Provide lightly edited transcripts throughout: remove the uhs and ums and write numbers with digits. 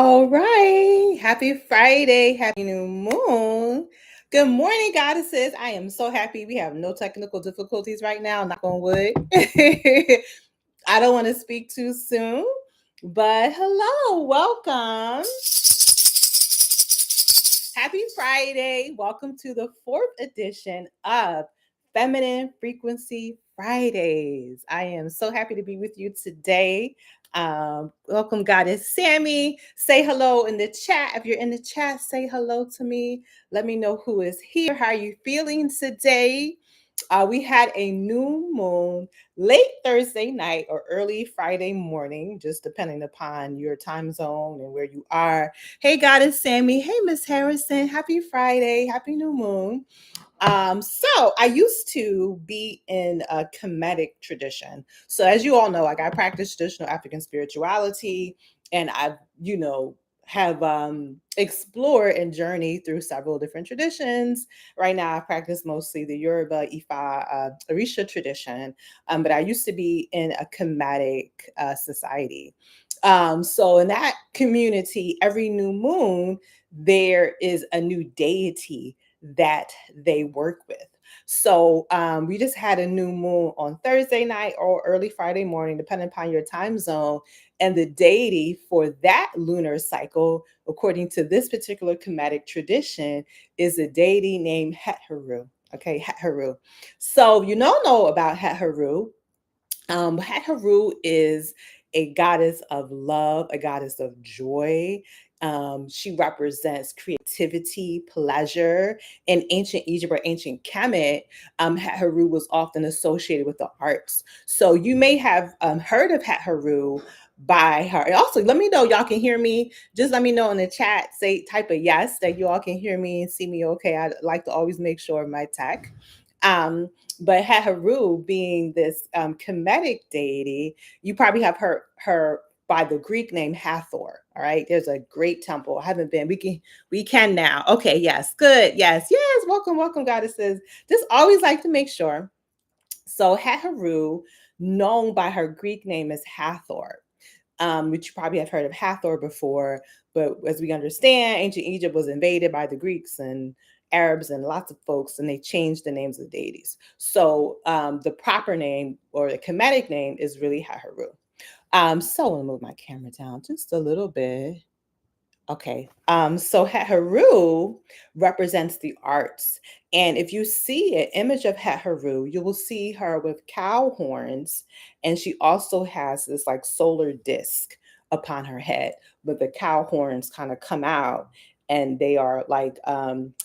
All right. Happy Friday. Happy new moon. Good morning, goddesses. I am so happy we have no technical difficulties right now. Knock on wood. I don't want to speak too soon, but hello, welcome. Happy Friday. Welcome to the fourth edition of Feminine Frequency Fridays. I am so happy to be with you today. Welcome, Goddess Sammy. Say hello in the chat. If you're in the chat, say hello to me. Let me know who is here. How are you feeling today? We had a new moon late Thursday night or early Friday morning, just depending upon your time zone and where you are. Hey, Goddess Sammy. Hey, Miss Harrison. Happy Friday. Happy new moon. So I used to be in a Kemetic tradition. So as you all know, like I practice traditional African spirituality, and have explored and journeyed through several different traditions. Right now, I practice mostly the Yoruba Ifa Orisha tradition, but I used to be in a Kemetic society. So in that community, every new moon, there is a new deity that they work with. So we just had a new moon on Thursday night or early Friday morning, depending upon your time zone. And the deity for that lunar cycle, according to this particular Kemetic tradition, is a deity named Het-Heru. Okay, Het-Heru. So you don't know about Het-Heru. Het-Heru is a goddess of love, a goddess of joy. She represents creativity, pleasure. In ancient Egypt or ancient Kemet, Het-Heru was often associated with the arts. So you may have heard of Het-Heru by her. And also, let me know y'all can hear me. Just let me know in the chat. Say type a yes that you all can hear me and see me. Okay, I like to always make sure of my tech. But Het-Heru being this Kemetic deity, you probably have heard her by the Greek name Hathor. All right, there's a great temple. I haven't been. We can now. Okay, yes, good. Yes. Welcome, goddesses. Just always like to make sure. So Het-Heru, known by her Greek name as Hathor, which you probably have heard of Hathor before. But as we understand, ancient Egypt was invaded by the Greeks and Arabs and lots of folks, and they changed the names of the deities. So the proper name or the Kemetic name is really Het-Heru. So I'm gonna move my camera down just a little bit. Okay. So Het-Heru represents the arts. And if you see an image of Het-Heru, you will see her with cow horns. And she also has this like solar disc upon her head, but the cow horns kind of come out and they are like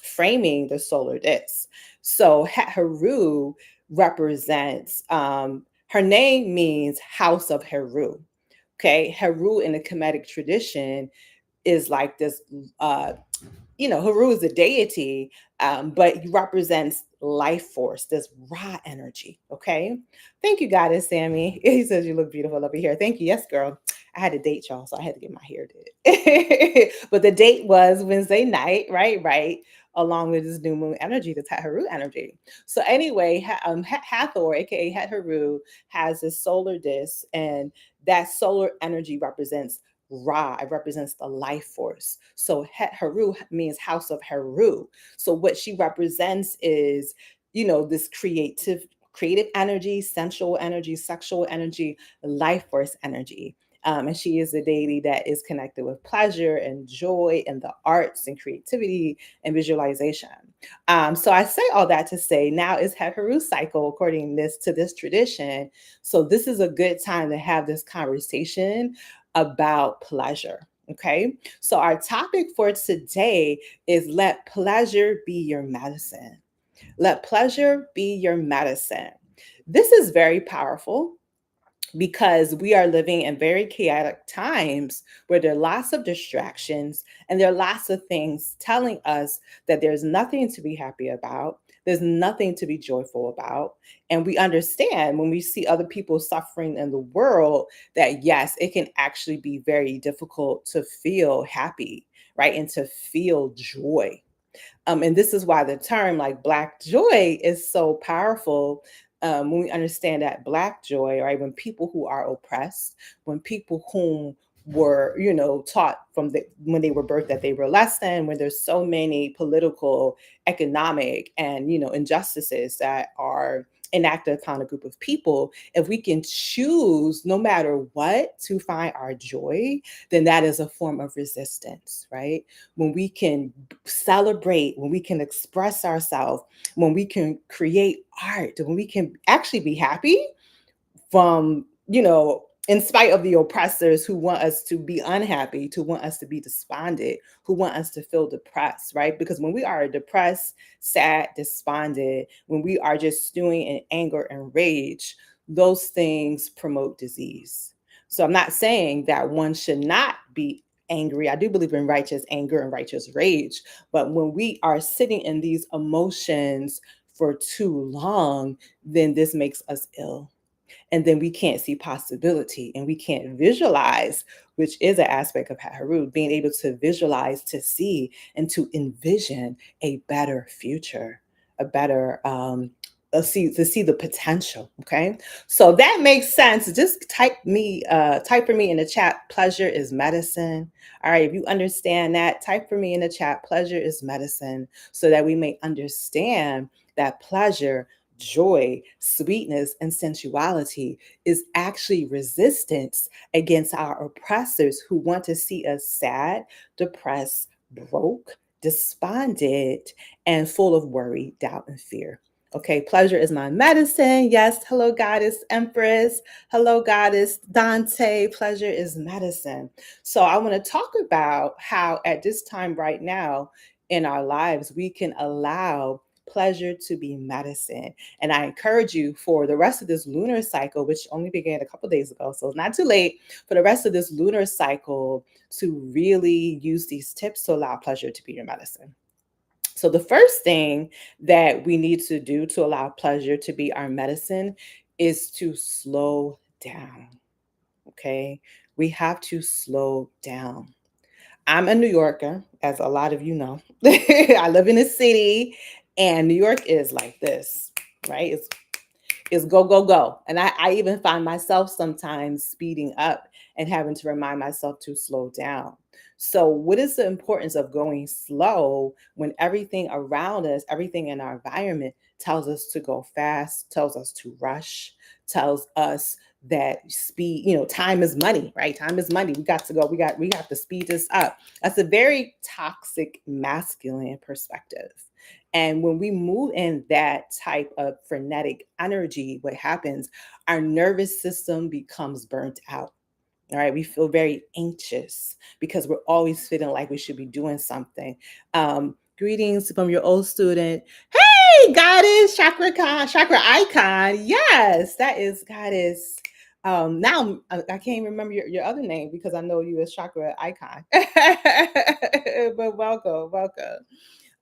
framing the solar disc. So Het-Heru represents, her name means house of Heru. Okay. Heru in the Kemetic tradition is like this Heru is a deity, but he represents life force, this raw energy. Okay. Thank you, Goddess Sammy. He says you look beautiful over here. Thank you. Yes, girl. I had to date y'all, so I had to get my hair did. But the date was Wednesday night, right? Along with this new moon energy, the Het-Heru energy. So anyway, Hathor, aka Het-Heru, has this solar disc, and that solar energy represents Ra. It represents the life force. So Het-Heru means house of Heru. So what she represents is, this creative energy, sensual energy, sexual energy, life force energy. And she is a deity that is connected with pleasure and joy and the arts and creativity and visualization. So I say all that to say now is Het-Heru cycle according to this tradition. So this is a good time to have this conversation about pleasure. Okay. So our topic for today is let pleasure be your medicine. Let pleasure be your medicine. This is very powerful because we are living in very chaotic times where there are lots of distractions and there are lots of things telling us that there's nothing to be happy about. There's nothing to be joyful about. And we understand when we see other people suffering in the world that, yes, it can actually be very difficult to feel happy, right? And to feel joy. And this is why the term like Black joy is so powerful. When we understand that Black joy, right? When people who are oppressed, when people whom were, taught when they were birthed that they were less than, when there's so many political, economic, and injustices that are enacted upon a group of people. If we can choose, no matter what, to find our joy, then that is a form of resistance, right? When we can celebrate, when we can express ourselves, when we can create art, when we can actually be happy from, in spite of the oppressors who want us to be unhappy, to want us to be despondent, who want us to feel depressed, right? Because when we are depressed, sad, despondent, when we are just stewing in anger and rage, those things promote disease. So I'm not saying that one should not be angry. I do believe in righteous anger and righteous rage. But when we are sitting in these emotions for too long, then this makes us ill, and then we can't see possibility and we can't visualize, which is an aspect of Haru, being able to visualize, to see, and to envision a better future, a better to see the potential. Okay, so that makes sense. Just type for me in the chat, pleasure is medicine. All right, if you understand that, type for me in the chat, pleasure is medicine, so that we may understand that pleasure, joy, sweetness, and sensuality is actually resistance against our oppressors who want to see us sad, depressed, broke, despondent, and full of worry, doubt, and fear. Okay, pleasure is my medicine. Yes, hello, Goddess Empress. Hello, Goddess Dante. Pleasure is medicine. So, I want to talk about how at this time right now in our lives, we can allow pleasure to be medicine. And I encourage you for the rest of this lunar cycle, which only began a couple days ago, so it's not too late, for the rest of this lunar cycle to really use these tips to allow pleasure to be your medicine. So, the first thing that we need to do to allow pleasure to be our medicine is to slow down. Okay. We have to slow down. I'm a New Yorker, as a lot of you know. I live in a city, and New York is like this, right? It's go, go, go. And I even find myself sometimes speeding up and having to remind myself to slow down. So, what is the importance of going slow when everything around us, everything in our environment tells us to go fast, tells us to rush, tells us that speed, time is money, right? Time is money. We got to go. We have to speed this up. That's a very toxic masculine perspective. And when we move in that type of frenetic energy, what happens? Our nervous system becomes burnt out. All right, we feel very anxious because we're always feeling like we should be doing something. Greetings from your old student. Hey, Goddess Chakra Icon. Yes, that is Goddess. Now I can't remember your other name because I know you as Chakra Icon. But welcome, welcome.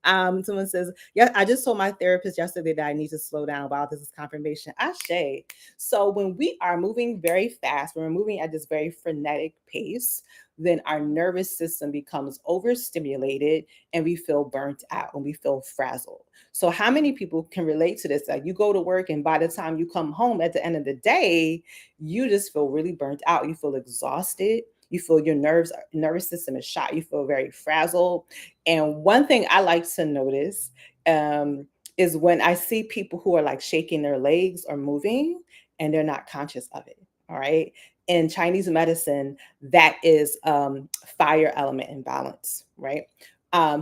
Someone says, yeah, I just told my therapist yesterday that I need to slow down. Wow, this is confirmation. Ashe. So when we are moving very fast, when we're moving at this very frenetic pace, then our nervous system becomes overstimulated and we feel burnt out and we feel frazzled. So how many people can relate to this? Like you go to work and by the time you come home at the end of the day, you just feel really burnt out. You feel exhausted. You feel your nervous system is shot. You feel very frazzled. And one thing I like to notice is when I see people who are like shaking their legs or moving and they're not conscious of it. All right. In Chinese medicine, that is fire element imbalance, right?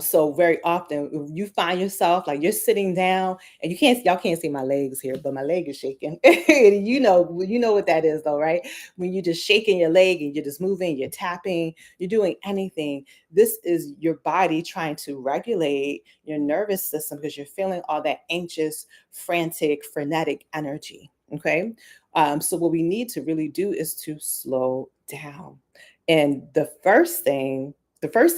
So very often you find yourself like you're sitting down and y'all can't see my legs here, but my leg is shaking. You know what that is though, right? When you're just shaking your leg and you're just moving, you're tapping, you're doing anything. This is your body trying to regulate your nervous system because you're feeling all that anxious, frantic, frenetic energy. Okay. So what we need to really do is to slow down. And the first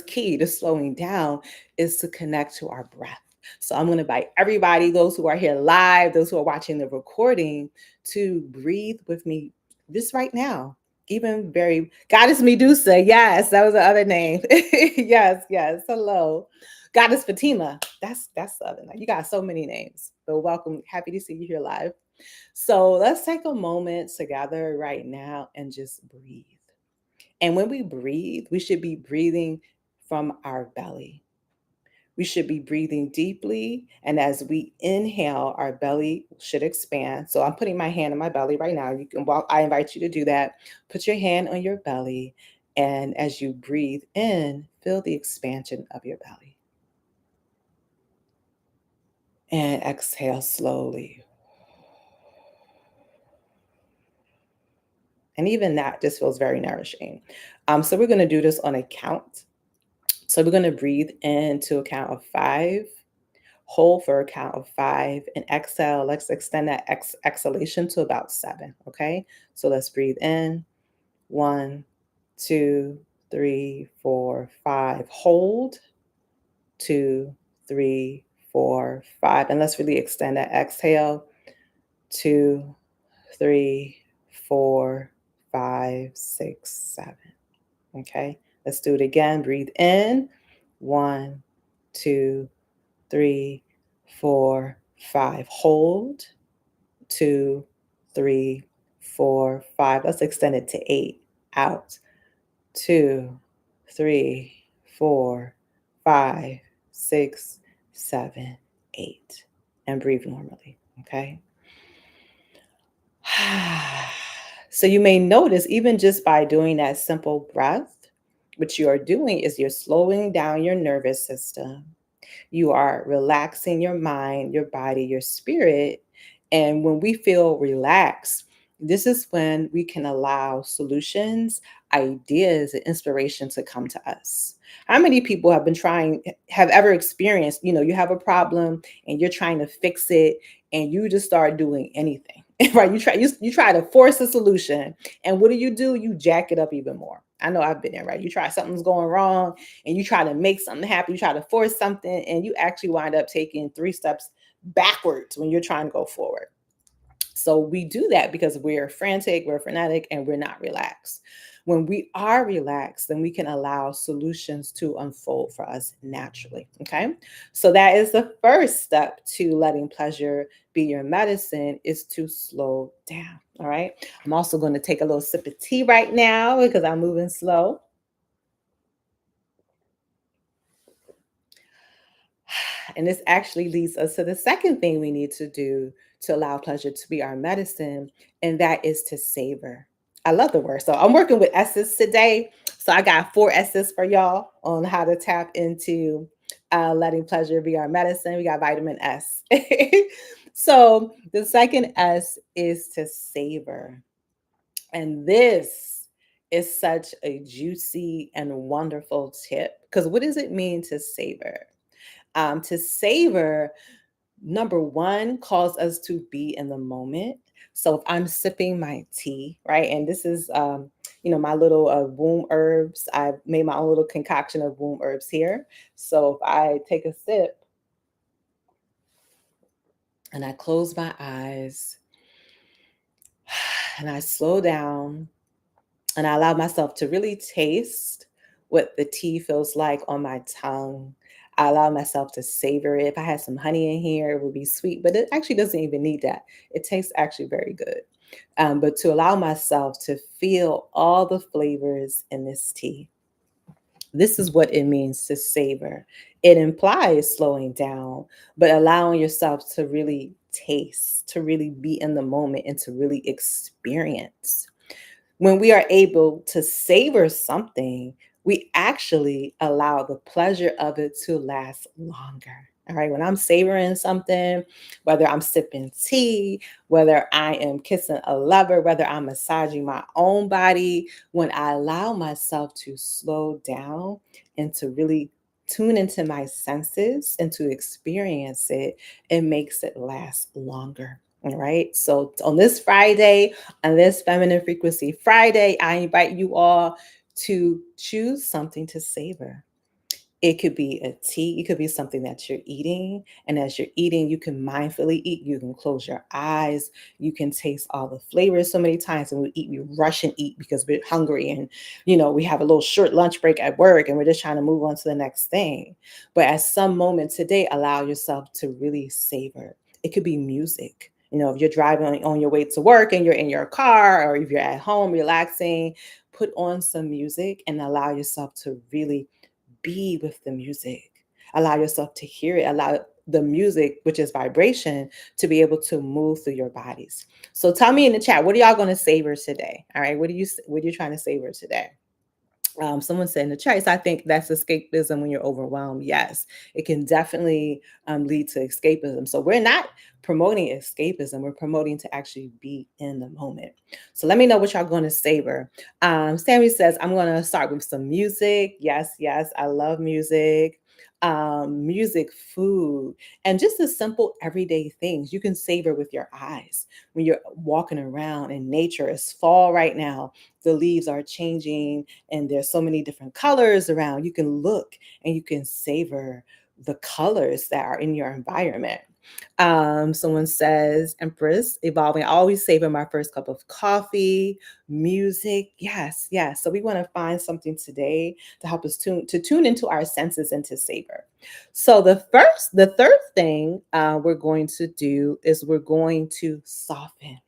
key to slowing down is to connect to our breath. So I'm going to invite everybody, those who are here live, those who are watching the recording, to breathe with me this right now. Even very Goddess Medusa. Yes, that was the other name. Yes, yes. Hello. Goddess Fatima. That's the other name. You got so many names. But welcome. Happy to see you here live. So let's take a moment together right now and just breathe. And when we breathe, we should be breathing from our belly. We should be breathing deeply. And as we inhale, our belly should expand. So I'm putting my hand on my belly right now. You can walk, I invite you to do that. Put your hand on your belly. And as you breathe in, feel the expansion of your belly. And exhale slowly. And even that just feels very nourishing. So we're going to do this on a count. So we're going to breathe into a count of 5, hold for a count of 5, and exhale. Let's extend that exhalation to about 7. Okay. So let's breathe in. 1, 2, 3, 4, 5. Hold. 2, 3, 4, 5. And let's really extend that exhale. 2, 3, 4, 5, 6, 7. Okay. Let's do it again. Breathe in. 1, 2, 3, 4, 5. Hold. 2, 3, 4, 5. Let's extend it to 8. Out. 2, 3, 4, 5, 6, 7, 8. And breathe normally. Okay. So you may notice, even just by doing that simple breath, what you are doing is you're slowing down your nervous system. You are relaxing your mind, your body, your spirit. And when we feel relaxed, this is when we can allow solutions, ideas, and inspiration to come to us. How many people have ever experienced, you have a problem and you're trying to fix it and you just start doing anything, right? You try to force a solution. And what do? You jack it up even more. I know I've been there, right? You try something's going wrong and you try to make something happen, you try to force something, and you actually wind up taking 3 steps backwards when you're trying to go forward. So we do that because we're frantic, we're frenetic, and we're not relaxed. When we are relaxed, then we can allow solutions to unfold for us naturally. Okay. So that is the first step to letting pleasure be your medicine, is to slow down. All right. I'm also going to take a little sip of tea right now because I'm moving slow. And this actually leads us to the second thing we need to do to allow pleasure to be our medicine, and that is to savor. I love the word. So I'm working with S's today. So I got 4 S's for y'all on how to tap into letting pleasure be our medicine. We got vitamin S. So the second S is to savor. And this is such a juicy and wonderful tip, because what does it mean to savor? To savor, number one, calls us to be in the moment. So if I'm sipping my tea, right, and this is, my little womb herbs. I've made my own little concoction of womb herbs here. So if I take a sip and I close my eyes and I slow down and I allow myself to really taste what the tea feels like on my tongue. I allow myself to savor it. If I had some honey in here, it would be sweet, but it actually doesn't even need that. It tastes actually very good. But to allow myself to feel all the flavors in this tea, this is what it means to savor. It implies slowing down, but allowing yourself to really taste, to really be in the moment, and to really experience. When we are able to savor something, we actually allow the pleasure of it to last longer. All right. When I'm savoring something, whether I'm sipping tea, whether I am kissing a lover, whether I'm massaging my own body, when I allow myself to slow down and to really tune into my senses and to experience it, it makes it last longer. All right. So on this Friday, on this Feminine Frequency Friday, I invite you all to choose something to savor. It could be a tea, it could be something that you're eating. And as you're eating, you can mindfully eat. You can close your eyes. You can taste all the flavors. So many times when we eat, we rush and eat because we're hungry and, we have a little short lunch break at work and we're just trying to move on to the next thing. But at some moment today, allow yourself to really savor. It could be music. If you're driving on your way to work and you're in your car, or if you're at home relaxing, put on some music and allow yourself to really be with the music. Allow yourself to hear it. Allow the music, which is vibration, to be able to move through your bodies. So tell me in the chat, what are y'all going to savor today? All right, what are you trying to savor today? Someone said in the chat, I think that's escapism when you're overwhelmed. Yes, it can definitely lead to escapism. So we're not promoting escapism. We're promoting to actually be in the moment. So let me know what y'all going to savor. Sammy says, I'm going to start with some music. Yes, yes, I love music. Music, food, and just the simple everyday things you can savor with your eyes when you're walking around in nature. It's fall right now. The leaves are changing and there's so many different colors around. You can look and you can savor the colors that are in your environment. Someone says, Empress, evolving. I always savor my first cup of coffee, music. Yes, yes. So we want to find something today to help us tune into our senses and to savor. So the third thing we're going to do is we're going to soften.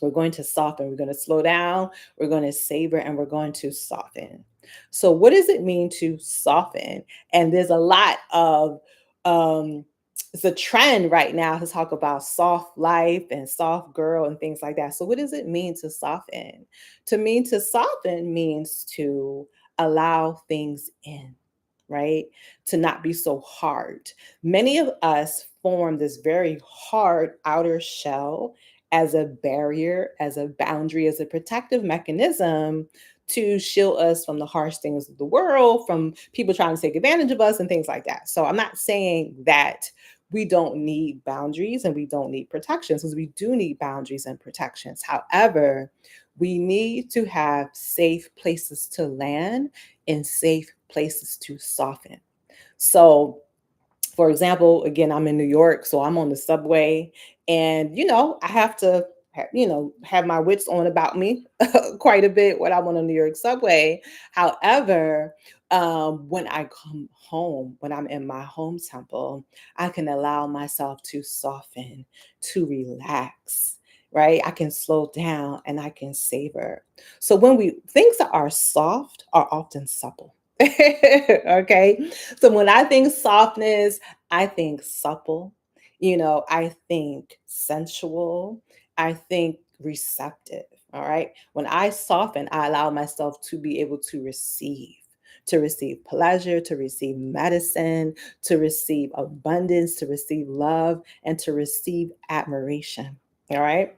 We're going to soften. We're going to slow down. We're going to savor and we're going to soften. So, what does it mean to soften? And there's a lot of, it's a trend right now to talk about soft life and soft girl and things like that. So, what does it mean to soften? To soften means to allow things in, right? To not be so hard. Many of us form this very hard outer shell as a barrier, as a boundary, as a protective mechanism to shield us from the harsh things of the world, from people trying to take advantage of us and things like that. So I'm not saying that we don't need boundaries and we don't need protections, because we do need boundaries and protections. However, we need to have safe places to land and safe places to soften. So for example, again, I'm in New York, so I'm on the subway, and I have to, have my wits on about me quite a bit when I'm on a New York subway. However, when I come home, when I'm in my home temple, I can allow myself to soften, to relax. Right, I can slow down and I can savor. So when we things that are soft are often supple. Okay, so when I think softness, I think supple, I think sensual, I think receptive. All right. When I soften, I allow myself to be able to receive pleasure, to receive medicine, to receive abundance, to receive love, and to receive admiration. All right.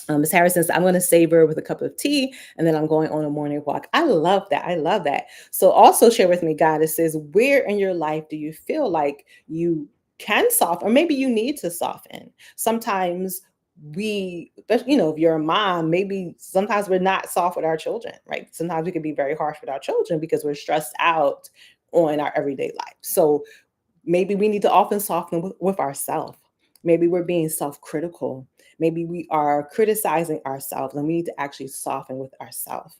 Ms. Harrison says, I'm going to savor with a cup of tea and then I'm going on a morning walk. I love that. I love that. So also share with me, God, it says, where in your life do you feel like you can soften, or maybe you need to soften? Sometimes if you're a mom, maybe sometimes we're not soft with our children, right? Sometimes we can be very harsh with our children because we're stressed out on our everyday life. So maybe we need to often soften with ourselves. Maybe we're being self-critical. Maybe we are criticizing ourselves and we need to actually soften with ourselves.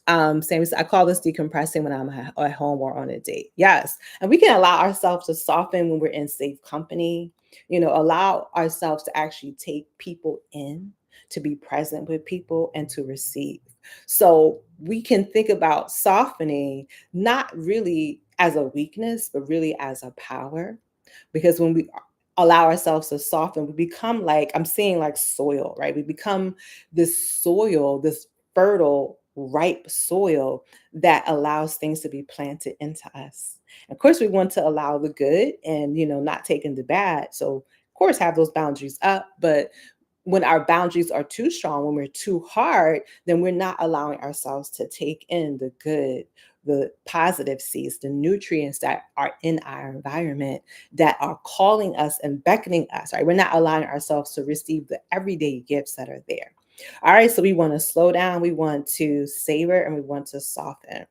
Same as I call this decompressing when I'm at home or on a date. Yes. And we can allow ourselves to soften when we're in safe company, allow ourselves to actually take people in, to be present with people and to receive. So we can think about softening not really as a weakness, but really as a power. Because when we allow ourselves to soften, we become like, I'm seeing like soil, right? We become this soil, this fertile, ripe soil that allows things to be planted into us. Of course, we want to allow the good and, not taking the bad. So, of course, have those boundaries up. But when our boundaries are too strong, when we're too hard, then we're not allowing ourselves to take in the good, the positive seeds, the nutrients that are in our environment that are calling us and beckoning us, right? We're not allowing ourselves to receive the everyday gifts that are there. All right, so we want to slow down, we want to savor, and we want to soften.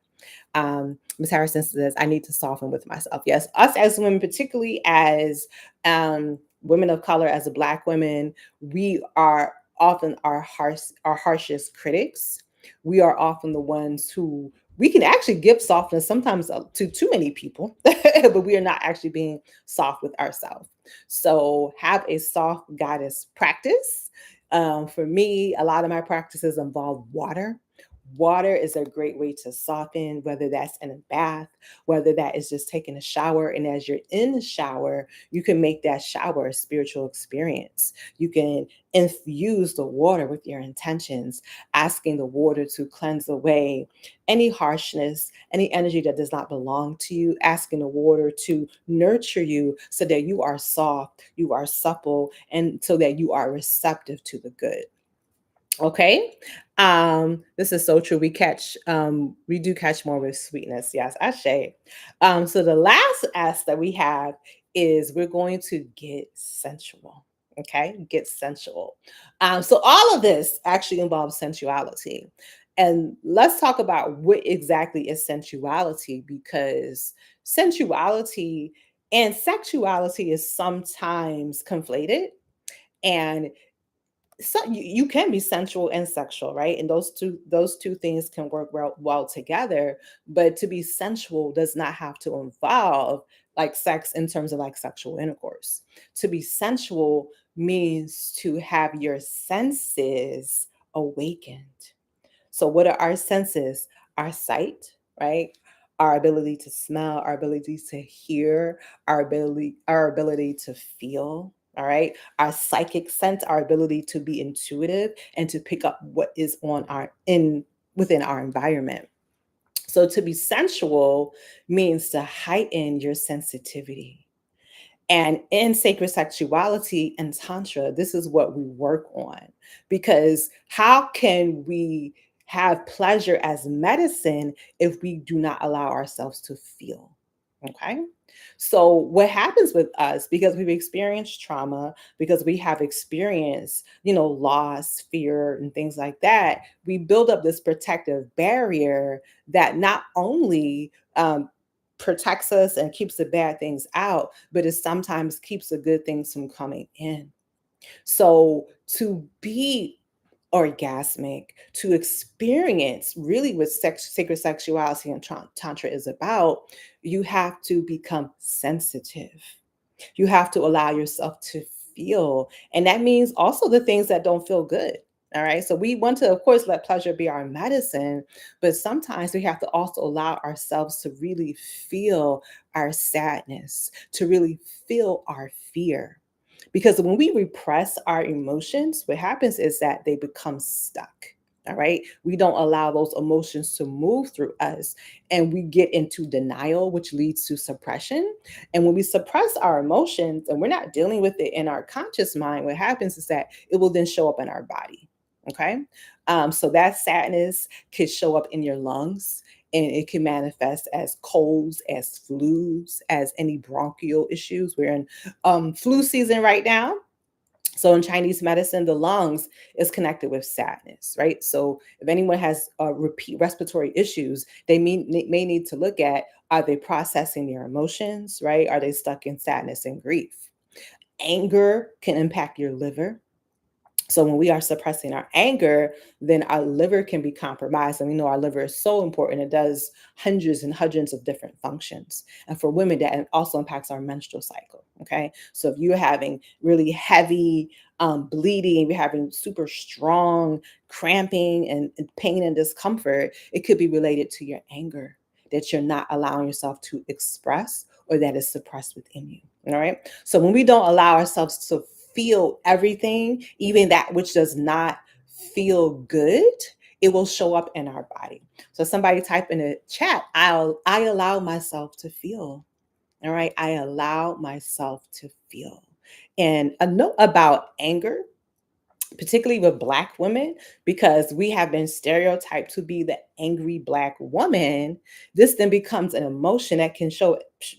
Ms. Harrison says, I need to soften with myself. Yes, us as women, particularly as women of color, as a Black women, we are often our harshest critics. We are often the ones who we can actually give softness sometimes to too many people, but we are not actually being soft with ourselves. So have a soft goddess practice. For me, a lot of my practices involve water. Water is a great way to soften, whether that's in a bath, whether that is just taking a shower. And as you're in the shower, you can make that shower a spiritual experience. You can infuse the water with your intentions, asking the water to cleanse away any harshness, any energy that does not belong to you, asking the water to nurture you so that you are soft, you are supple, and so that you are receptive to the good. Okay. This is so true. We do catch more with sweetness. Yes, Ashe. So the last S that we have is we're going to get sensual. Okay, get sensual. So all of this actually involves sensuality. And let's talk about what exactly is sensuality, because sensuality and sexuality is sometimes conflated. And so you can be sensual and sexual, right? And those two things can work well together. But to be sensual does not have to involve like sex in terms of like sexual intercourse. To be sensual means to have your senses awakened. So what are our senses? Our sight, right? Our ability to smell, our ability to hear, our ability to feel, all right? Our psychic sense, our ability to be intuitive and to pick up what is on our in within our environment. So to be sensual means to heighten your sensitivity. And in sacred sexuality and tantra, this is what we work on. Because how can we have pleasure as medicine if we do not allow ourselves to feel? Okay. So, what happens with us, because we've experienced trauma, because we have experienced, loss, fear, and things like that, we build up this protective barrier that not only protects us and keeps the bad things out, but it sometimes keeps the good things from coming in. So to be orgasmic, to experience really what sacred sexuality and tantra is about, you have to become sensitive. You have to allow yourself to feel. And that means also the things that don't feel good. All right. So we want to, of course, let pleasure be our medicine, but sometimes we have to also allow ourselves to really feel our sadness, to really feel our fear. Because when we repress our emotions, what happens is that they become stuck. All right. We don't allow those emotions to move through us, and we get into denial, which leads to suppression. And when we suppress our emotions and we're not dealing with it in our conscious mind, what happens is that it will then show up in our body. Okay. So that sadness could show up in your lungs, and it can manifest as colds, as flus, as any bronchial issues. We're in flu season right now. So in Chinese medicine, the lungs is connected with sadness, right? So if anyone has repeat respiratory issues, they may need to look at, are they processing their emotions, right? Are they stuck in sadness and grief? Anger can impact your liver. So when we are suppressing our anger, then our liver can be compromised. And we know our liver is so important. It does hundreds and hundreds of different functions. And for women, that also impacts our menstrual cycle. Okay. So if you're having really heavy bleeding, you're having super strong cramping and pain and discomfort, it could be related to your anger that you're not allowing yourself to express, or that is suppressed within you. All right. So when we don't allow ourselves to feel everything, even that which does not feel good, it will show up in our body. So somebody type in the chat, I allow myself to feel. All right. I allow myself to feel. And a note about anger, particularly with Black women, because we have been stereotyped to be the angry Black woman. This then becomes an emotion that can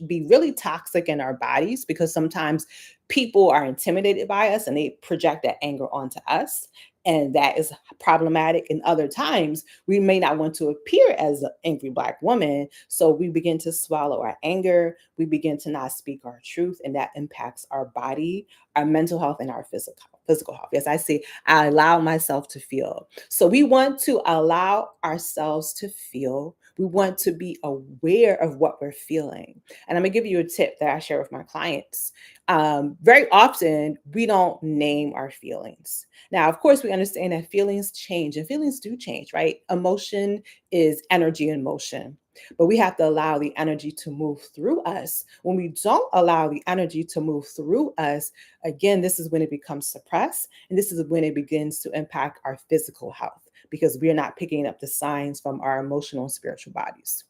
be really toxic in our bodies, because sometimes people are intimidated by us and they project that anger onto us. And that is problematic. And other times, we may not want to appear as an angry Black woman. So we begin to swallow our anger. We begin to not speak our truth. And that impacts our body, our mental health, and our physical health. Yes, I see. I allow myself to feel. So we want to allow ourselves to feel. We want to be aware of what we're feeling. And I'm gonna give you a tip that I share with my clients. Very often, we don't name our feelings. Now, of course, we understand that feelings change and feelings do change, right? Emotion is energy in motion, but we have to allow the energy to move through us. When we don't allow the energy to move through us, again, this is when it becomes suppressed, and this is when it begins to impact our physical health because we're not picking up the signs from our emotional and spiritual bodies.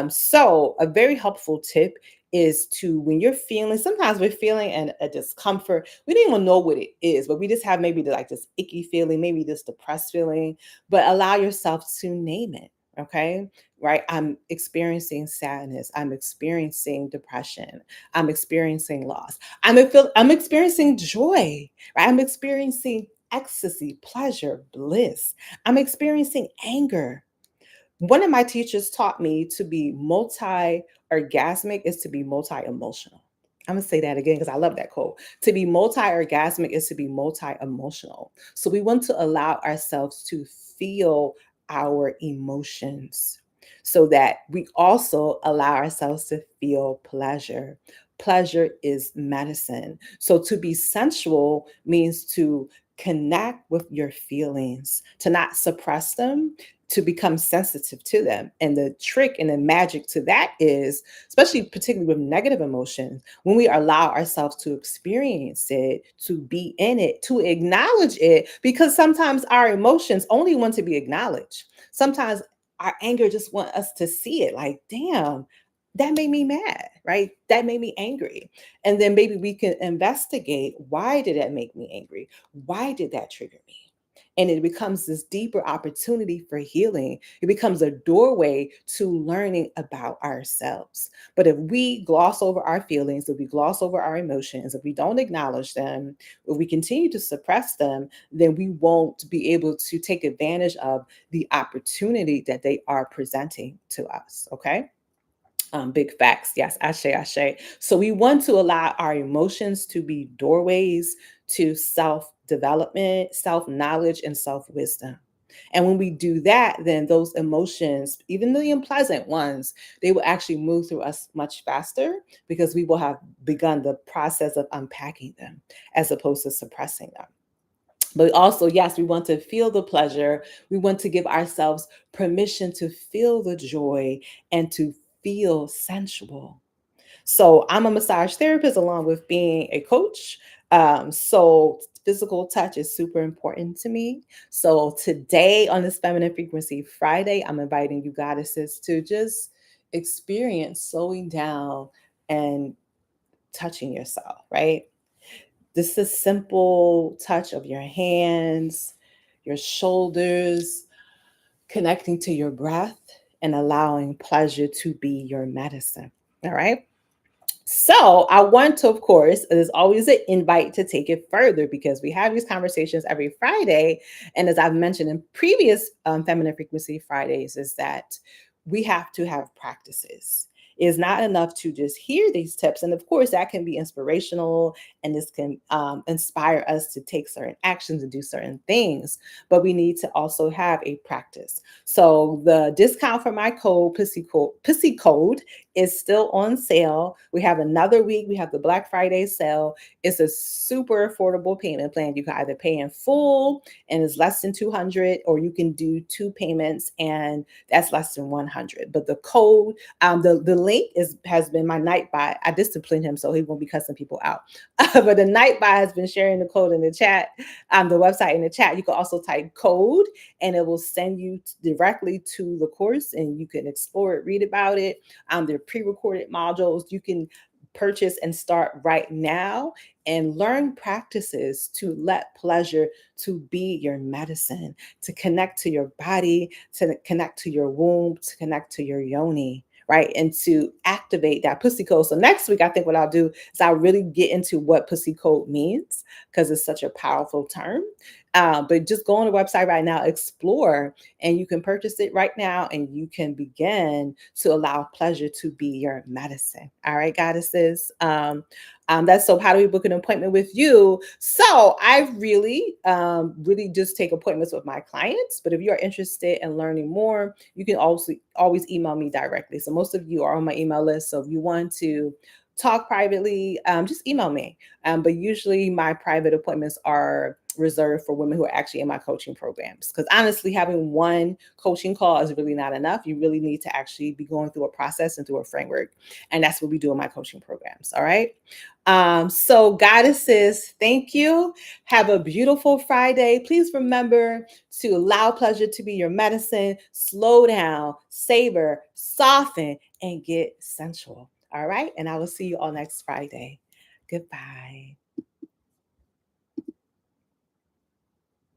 So a very helpful tip is to when you're feeling, sometimes we're feeling a discomfort. We don't even know what it is, but we just have maybe like this icky feeling, maybe this depressed feeling, but allow yourself to name it. Okay. Right. I'm experiencing sadness. I'm experiencing depression. I'm experiencing loss. I'm experiencing joy. Right. I'm experiencing ecstasy, pleasure, bliss. I'm experiencing anger. One of my teachers taught me to be multi orgasmic is to be multi emotional. I'm gonna say that again because I love that quote. To be multi orgasmic is to be multi emotional. So we want to allow ourselves to feel our emotions so that we also allow ourselves to feel pleasure. Pleasure is medicine. So to be sensual means to connect with your feelings, to not suppress them, to become sensitive to them. And the trick and the magic to that is, especially particularly with negative emotions, when we allow ourselves to experience it, to be in it, to acknowledge it, because sometimes our emotions only want to be acknowledged. Sometimes our anger just want us to see it like, damn, that made me mad, right? That made me angry. And then maybe we can investigate, why did that make me angry? Why did that trigger me? And it becomes this deeper opportunity for healing. It becomes a doorway to learning about ourselves. But if we gloss over our feelings, if we gloss over our emotions, if we don't acknowledge them, if we continue to suppress them, then we won't be able to take advantage of the opportunity that they are presenting to us. Okay. Big facts. Yes, ashe, ashe. So we want to allow our emotions to be doorways to self development, self knowledge, and self wisdom. And when we do that, then those emotions, even the unpleasant ones, they will actually move through us much faster because we will have begun the process of unpacking them as opposed to suppressing them. But also, yes, we want to feel the pleasure. We want to give ourselves permission to feel the joy and to feel sensual. So, I'm a massage therapist along with being a coach. So, physical touch is super important to me. So, today on this Feminine Frequency Friday, I'm inviting you goddesses to just experience slowing down and touching yourself, right? This is simple touch of your hands, your shoulders, connecting to your breath and allowing pleasure to be your medicine. All right. So I want to, of course, there's always an invite to take it further because we have these conversations every Friday. And as I've mentioned in previous Feminine Frequency Fridays, is that we have to have practices. It's not enough to just hear these tips. And of course, that can be inspirational and this can inspire us to take certain actions and do certain things. But we need to also have a practice. So the discount for my code, Pussy Code, is still on sale. We have another week. We have the Black Friday sale. It's a super affordable payment plan. You can either pay in full and it's less than 200, or you can do two payments and that's less than 100. But the code, the link has been my night bot. I disciplined him so he won't be cussing people out. But the night bot has been sharing the code in the chat, the website in the chat. You can also type code and it will send you directly to the course and you can explore it, read about it. There are pre-recorded modules you can purchase and start right now and learn practices to let pleasure to be your medicine, to connect to your body, to connect to your womb, to connect to your yoni, right? And to activate that pussy code. So next week, I think what I'll do is I'll really get into what pussy code means because it's such a powerful term. But just go on the website right now, explore, and you can purchase it right now, and you can begin to allow pleasure to be your medicine. All right, goddesses. That's so. How do we book an appointment with you? So I really just take appointments with my clients. But if you are interested in learning more, you can also always email me directly. So most of you are on my email list. So if you want to talk privately, just email me. But usually my private appointments are reserved for women who are actually in my coaching programs. Because honestly, having one coaching call is really not enough. You really need to actually be going through a process and through a framework. And that's what we do in my coaching programs. All right. So, goddesses, thank you. Have a beautiful Friday. Please remember to allow pleasure to be your medicine. Slow down, savor, soften, and get sensual. All right. And I will see you all next Friday. Goodbye.